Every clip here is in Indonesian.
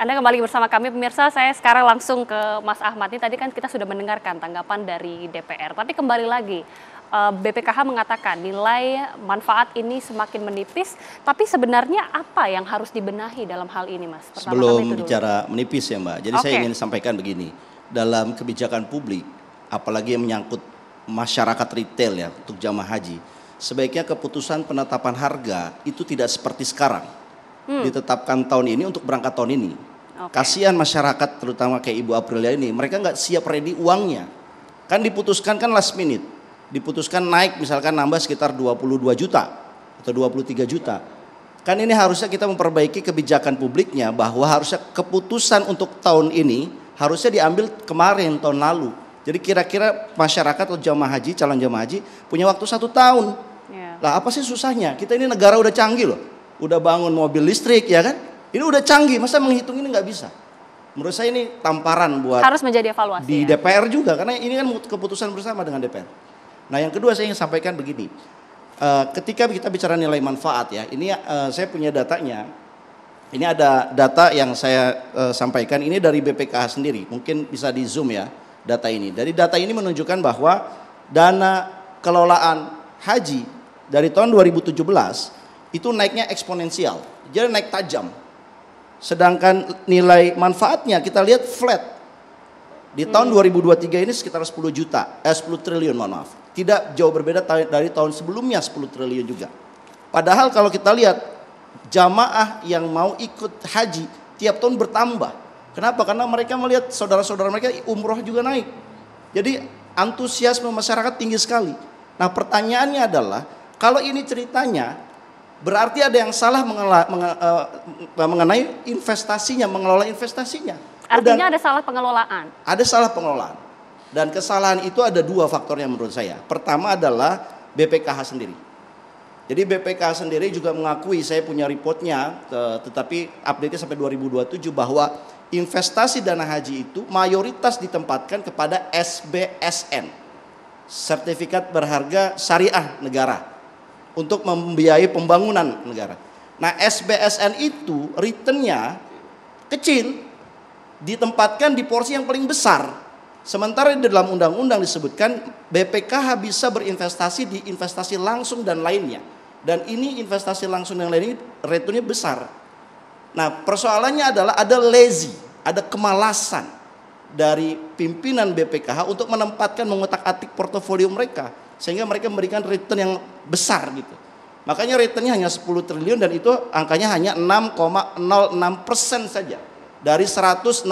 Anda kembali bersama kami pemirsa, saya sekarang langsung ke Mas Ahmad. Ini tadi kan kita sudah mendengarkan tanggapan dari DPR, tapi kembali lagi BPKH mengatakan nilai manfaat ini semakin menipis, tapi sebenarnya apa yang harus dibenahi dalam hal ini, Mas? Sebelum bicara menipis ya Mbak, jadi saya ingin sampaikan begini, dalam kebijakan publik, apalagi yang menyangkut masyarakat retail ya untuk jamaah haji, sebaiknya keputusan penetapan harga itu tidak seperti sekarang, ditetapkan tahun ini untuk berangkat tahun ini. Kasihan masyarakat terutama kayak Ibu Aprilia ini, mereka nggak siap ready uangnya. Kan diputuskan kan last minute, diputuskan naik misalkan nambah sekitar 22 juta atau 23 juta. Kan ini harusnya kita memperbaiki kebijakan publiknya bahwa harusnya keputusan untuk tahun ini harusnya diambil kemarin tahun lalu. Jadi kira-kira masyarakat atau jamaah haji, calon jamaah haji punya waktu 1 tahun. Lah apa sih susahnya? Kita ini negara udah canggih loh, udah bangun mobil listrik ya kan? Ini udah canggih, masa menghitung ini nggak bisa? Menurut saya ini tamparan buat harus menjadi evaluasi di DPR juga, karena ini kan keputusan bersama dengan DPR. Nah yang kedua saya ingin sampaikan begini, ketika kita bicara nilai manfaat ya, ini saya punya datanya. Ini ada data yang saya sampaikan, ini dari BPKH sendiri, mungkin bisa di zoom ya data ini. Dari data ini menunjukkan bahwa dana kelolaan haji dari tahun 2017 itu naiknya eksponensial, jadi naik tajam. Sedangkan nilai manfaatnya kita lihat flat. Di tahun 2023 ini sekitar 10 triliun mohon maaf. Tidak jauh berbeda dari tahun sebelumnya 10 triliun juga. Padahal kalau kita lihat jamaah yang mau ikut haji tiap tahun bertambah. Kenapa? Karena mereka melihat saudara-saudara mereka umroh juga naik. Jadi antusiasme masyarakat tinggi sekali. Nah pertanyaannya adalah kalau ini ceritanya berarti ada yang salah mengenai investasinya, mengelola investasinya. Artinya ada salah pengelolaan. Ada salah pengelolaan. Dan kesalahan itu ada 2 faktornya menurut saya. Pertama adalah BPKH sendiri. Jadi BPKH sendiri juga mengakui, saya punya reportnya, tetapi update-nya sampai 2027 bahwa investasi dana haji itu mayoritas ditempatkan kepada SBSN, Sertifikat Berharga Syariah Negara, untuk membiayai pembangunan negara. Nah SBSN itu returnnya kecil, ditempatkan di porsi yang paling besar. Sementara di dalam undang-undang disebutkan BPKH bisa berinvestasi di investasi langsung dan lainnya. Dan ini investasi langsung dan lainnya returnnya besar. Nah persoalannya adalah ada lazy, ada kemalasan dari pimpinan BPKH untuk menempatkan, mengotak-atik portofolio mereka, sehingga mereka memberikan return yang besar gitu. Makanya returnnya hanya 10 triliun dan itu angkanya hanya 6,06% saja. Dari 165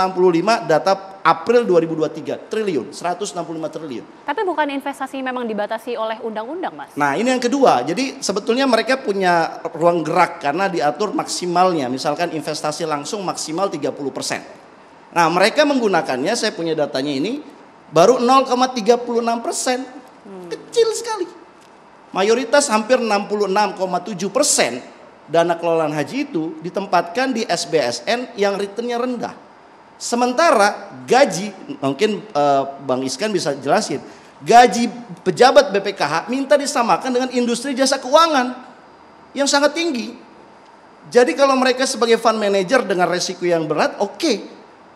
data April 2023 triliun, 165 triliun. Tapi bukan investasi memang dibatasi oleh undang-undang, Mas? Nah ini yang kedua, jadi sebetulnya mereka punya ruang gerak karena diatur maksimalnya, misalkan investasi langsung maksimal 30%. Nah mereka menggunakannya, saya punya datanya ini, baru 0,36%. Kecil sekali. Mayoritas hampir 66,7% dana kelolaan haji itu ditempatkan di SBSN yang returnnya rendah. Sementara gaji, mungkin Bang Iskan bisa jelasin, gaji pejabat BPKH minta disamakan dengan industri jasa keuangan yang sangat tinggi. Jadi kalau mereka sebagai fund manager dengan resiko yang berat, oke.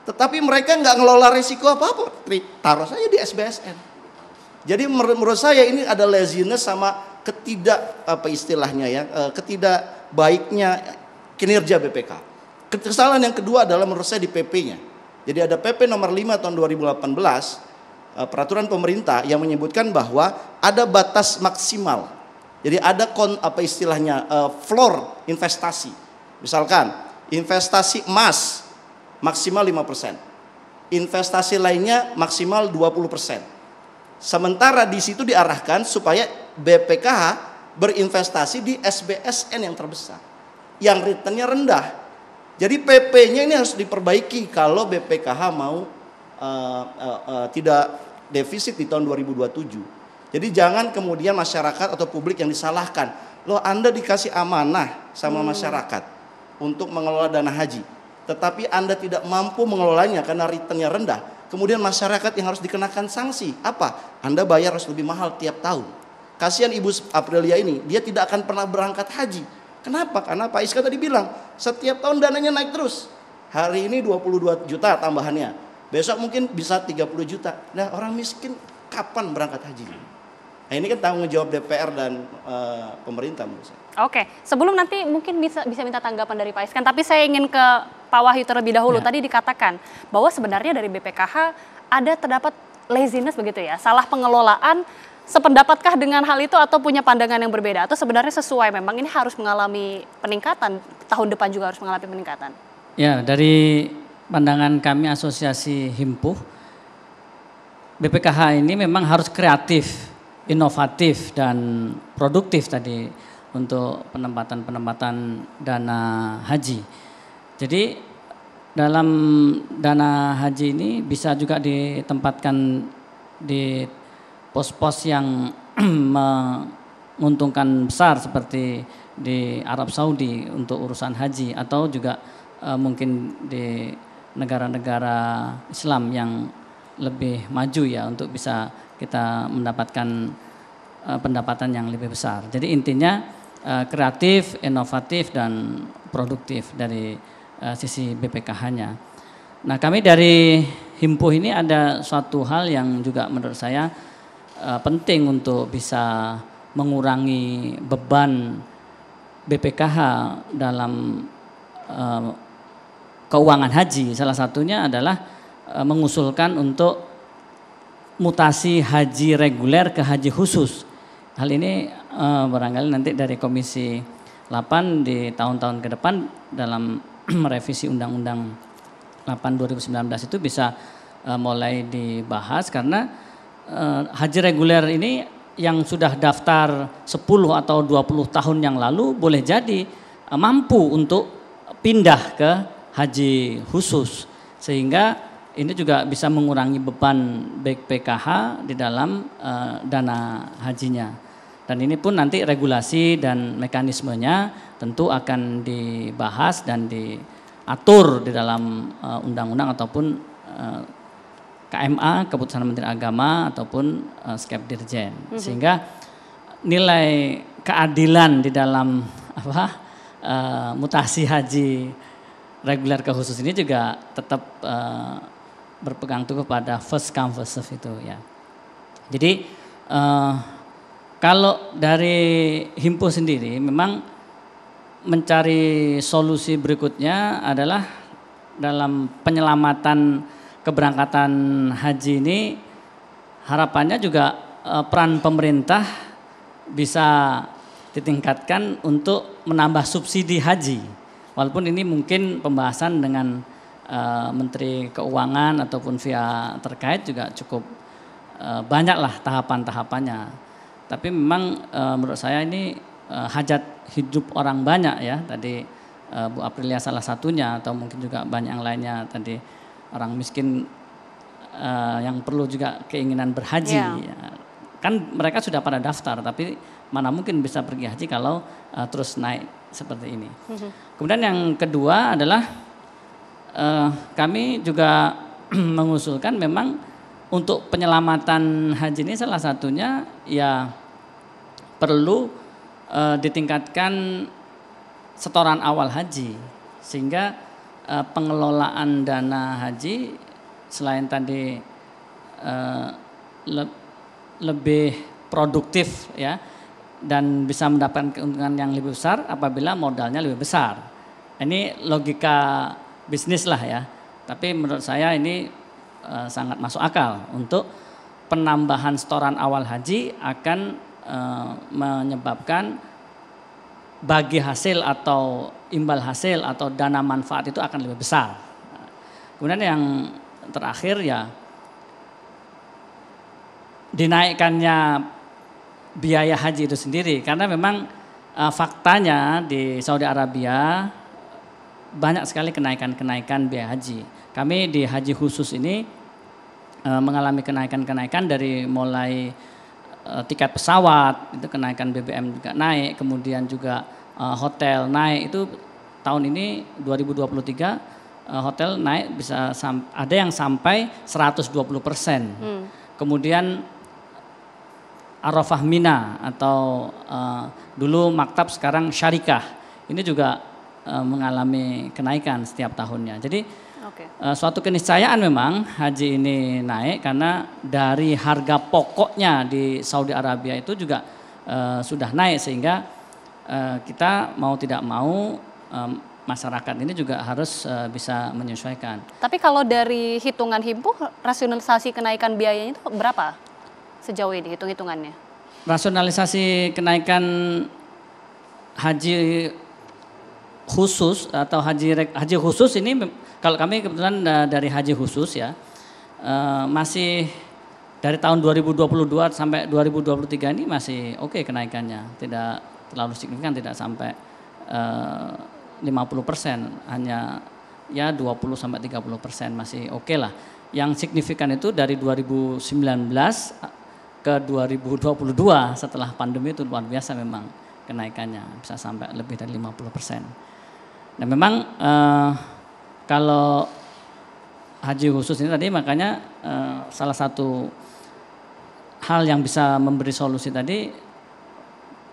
Tetapi mereka nggak ngelola resiko apa-apa, taruh saja di SBSN. Jadi menurut saya ini ada laziness sama ketidak baiknya kinerja BPK. Kesalahan yang kedua adalah menurut saya di PP-nya. Jadi ada PP nomor 5 tahun 2018, peraturan pemerintah yang menyebutkan bahwa ada batas maksimal. Jadi ada floor investasi. Misalkan investasi emas maksimal 5%. Investasi lainnya maksimal 20%. Sementara di situ diarahkan supaya BPKH berinvestasi di SBSN yang terbesar, yang returnnya rendah. Jadi PP-nya ini harus diperbaiki kalau BPKH mau tidak defisit di tahun 2027. Jadi jangan kemudian masyarakat atau publik yang disalahkan. Loh Anda dikasih amanah sama masyarakat untuk mengelola dana haji, tetapi Anda tidak mampu mengelolanya karena returnnya rendah. Kemudian masyarakat yang harus dikenakan sanksi. Apa? Anda bayar harus lebih mahal tiap tahun. Kasihan Ibu Aprilia ini, dia tidak akan pernah berangkat haji. Kenapa? Karena Pak Iska tadi bilang, setiap tahun dananya naik terus. Hari ini 22 juta tambahannya. Besok mungkin bisa 30 juta. Nah, orang miskin kapan berangkat haji? Nah, ini kan tanggung jawab DPR dan pemerintah menurut saya. Oke, sebelum nanti mungkin bisa minta tanggapan dari Pak Iskan, tapi saya ingin ke Pak Wahyu terlebih dahulu. Ya. Tadi dikatakan bahwa sebenarnya dari BPKH ada terdapat laziness begitu ya, salah pengelolaan. Sependapatkah dengan hal itu atau punya pandangan yang berbeda? Atau sebenarnya sesuai, memang ini harus mengalami peningkatan, tahun depan juga harus mengalami peningkatan? Ya, dari pandangan kami Asosiasi Himpuh, BPKH ini memang harus kreatif, inovatif, dan produktif tadi untuk penempatan dana haji. Jadi dalam dana haji ini bisa juga ditempatkan di pos-pos yang menguntungkan besar seperti di Arab Saudi untuk urusan haji, atau juga mungkin di negara-negara Islam yang lebih maju ya, untuk bisa kita mendapatkan pendapatan yang lebih besar. Jadi intinya kreatif, inovatif, dan produktif dari sisi BPKH-nya. Nah, kami dari Himpuh ini ada suatu hal yang juga menurut saya penting untuk bisa mengurangi beban BPKH dalam keuangan haji. Salah satunya adalah mengusulkan untuk mutasi haji reguler ke haji khusus. Hal ini barangkali nanti dari Komisi 8 di tahun-tahun ke depan dalam revisi Undang-Undang 8 2019 itu bisa mulai dibahas, karena haji reguler ini yang sudah daftar 10 atau 20 tahun yang lalu boleh jadi mampu untuk pindah ke haji khusus, sehingga ini juga bisa mengurangi beban BPKH di dalam dana hajinya. Dan ini pun nanti regulasi dan mekanismenya tentu akan dibahas dan diatur di dalam undang-undang ataupun KMA, Keputusan Menteri Agama, ataupun Skep Dirjen, sehingga nilai keadilan di dalam mutasi haji reguler ke khusus ini juga tetap berpegang teguh pada first come first serve itu ya. Jadi kalau dari Himpuh sendiri memang mencari solusi berikutnya adalah dalam penyelamatan keberangkatan haji ini, harapannya juga peran pemerintah bisa ditingkatkan untuk menambah subsidi haji. Walaupun ini mungkin pembahasan dengan Menteri Keuangan ataupun via terkait juga cukup banyaklah tahapan-tahapannya. Tapi memang menurut saya ini hajat hidup orang banyak ya. Tadi Bu Aprilia salah satunya, atau mungkin juga banyak yang lainnya tadi. Orang miskin yang perlu juga keinginan berhaji. Ya. Kan mereka sudah pada daftar, tapi mana mungkin bisa pergi haji kalau terus naik seperti ini. Kemudian yang kedua adalah kami juga mengusulkan memang untuk penyelamatan haji ini salah satunya ya perlu ditingkatkan setoran awal haji, sehingga pengelolaan dana haji selain tadi lebih produktif ya, dan bisa mendapatkan keuntungan yang lebih besar apabila modalnya lebih besar. Ini logika bisnis lah ya, tapi menurut saya ini sangat masuk akal untuk penambahan setoran awal haji akan menyebabkan bagi hasil atau imbal hasil atau dana manfaat itu akan lebih besar. Kemudian yang terakhir ya dinaikkannya biaya haji itu sendiri, karena memang faktanya di Saudi Arabia banyak sekali kenaikan biaya haji. Kami di haji khusus ini mengalami kenaikan dari mulai tiket pesawat, itu kenaikan BBM juga naik, kemudian juga hotel naik. Itu tahun ini 2023 hotel naik bisa ada yang sampai 120%. Kemudian Arafah Mina atau dulu Maktab sekarang Syarikah, ini juga mengalami kenaikan setiap tahunnya. Jadi Oke. suatu keniscayaan memang haji ini naik karena dari harga pokoknya di Saudi Arabia itu juga sudah naik, sehingga kita mau tidak mau masyarakat ini juga harus bisa menyesuaikan. Tapi kalau dari hitungan Himpuh, rasionalisasi kenaikan biayanya itu berapa sejauh ini hitung-hitungannya? Rasionalisasi kenaikan haji khusus atau haji khusus ini, kalau kami kebetulan dari haji khusus ya, masih dari tahun 2022 sampai 2023 ini masih oke kenaikannya, tidak terlalu signifikan, tidak sampai 50%, hanya ya 20 sampai 30% masih oke lah. Yang signifikan itu dari 2019 ke 2022 setelah pandemi itu luar biasa memang kenaikannya, bisa sampai lebih dari 50%. Nah memang kalau haji khusus ini tadi, makanya salah satu hal yang bisa memberi solusi tadi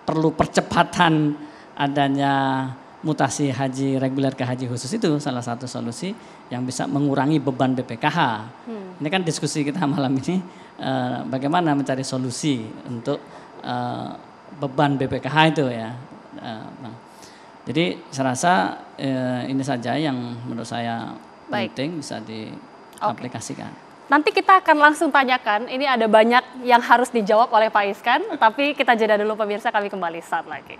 perlu percepatan adanya mutasi haji reguler ke haji khusus, itu salah satu solusi yang bisa mengurangi beban BPKH. Ini kan diskusi kita malam ini bagaimana mencari solusi untuk beban BPKH itu ya. Jadi saya rasa ini saja yang menurut saya penting bisa diaplikasikan. Nanti kita akan langsung tanyakan, ini ada banyak yang harus dijawab oleh Pak Iskan, tapi kita jeda dulu pemirsa, kami kembali saat lagi.